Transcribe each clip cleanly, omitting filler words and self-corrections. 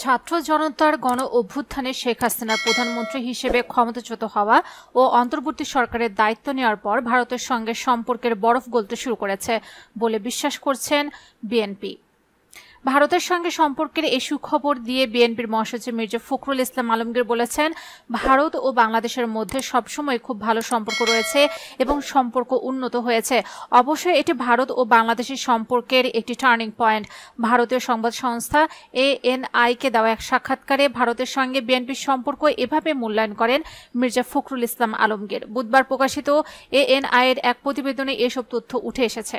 ছাত্র জনতার গণ অভ্যুত্থানে শেখ হাসিনার প্রধানমন্ত্রী হিসেবে ক্ষমতাচ্যুত হওয়া ও অন্তর্বর্তী সরকারের দায়িত্ব নেওয়ার পর ভারতের সঙ্গে সম্পর্কের বরফ গলতে শুরু করেছে বলে বিশ্বাস করছেন বিএনপি। ভারতের সঙ্গে সম্পর্কের এই সুখবর দিয়ে বিএনপির মহাসচিব মির্জা ফখরুল ইসলাম আলমগীর বলেছেন, ভারত ও বাংলাদেশের মধ্যে সবসময় খুব ভালো সম্পর্ক রয়েছে এবং সম্পর্ক উন্নত হয়েছে। অবশ্যই এটি ভারত ও বাংলাদেশের সম্পর্কের একটি টার্নিং পয়েন্ট। ভারতীয় সংবাদ সংস্থা ANI-কে দেওয়া এক সাক্ষাৎকারে ভারতের সঙ্গে বিএনপির সম্পর্ক এভাবে মূল্যায়ন করেন মির্জা ফখরুল ইসলাম আলমগীর। বুধবার প্রকাশিত ANI-এর এক প্রতিবেদনে এসব তথ্য উঠে এসেছে।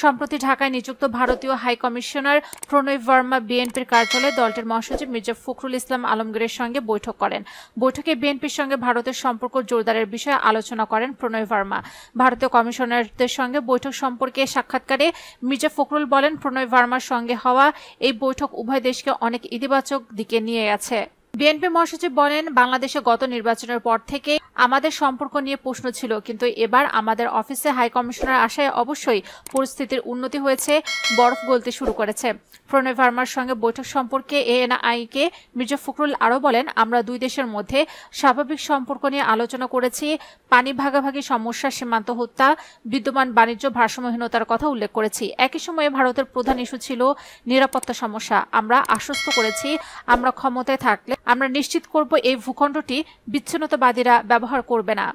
সম্প্রতি ঢাকায় নিযুক্ত ভারতীয় হাই কমিশনার প্রণয় ভার্মা বিএনপির কার্যালয়ে দলটির মহাসচিব মির্জা ফখরুল ইসলাম আলমগীরের সঙ্গে বৈঠক করেন। বৈঠকে বিএনপির সঙ্গে ভারতের সম্পর্ক জোরদারের বিষয়ে আলোচনা করেন প্রণয় ভার্মা। ভারতীয় কমিশনারদের সঙ্গে বৈঠক সম্পর্কে সাক্ষাৎকারে মির্জা ফখরুল বলেন, প্রণয় ভার্মার সঙ্গে হওয়া এই বৈঠক উভয় দেশকে অনেক ইতিবাচক দিকে নিয়ে গেছে। বিএনপি মহাসচিব বলেন, বাংলাদেশে গত নির্বাচনের পর থেকে আমাদের সম্পর্ক নিয়ে প্রশ্ন ছিল, কিন্তু এবার আমাদের অফিসে হাই কমিশনার আসায় অবশ্যই পরিস্থিতির উন্নতি হয়েছে, বরফ গলতে শুরু করেছে। প্রণয় ভার্মার সঙ্গে বৈঠক সম্পর্কে ANI-কে মির্জা ফখরুল আরও বলেন, আমরা দুই দেশের মধ্যে স্বাভাবিক সম্পর্ক নিয়ে আলোচনা করেছি, পানি ভাগাভাগি সমস্যা, সীমান্ত হত্যা, বিদ্যমান বাণিজ্য ভারসাম্যহীনতার কথা উল্লেখ করেছি। একই সময়ে ভারতের প্রধান ইস্যু ছিল নিরাপত্তা সমস্যা। আমরা আশ্বস্ত করেছি, আমরা ক্ষমতায় থাকলে আমরা নিশ্চিত করব এই ভূখণ্ডটি বিচ্ছিন্নতাবাদীরা ব্যবহার করবে না।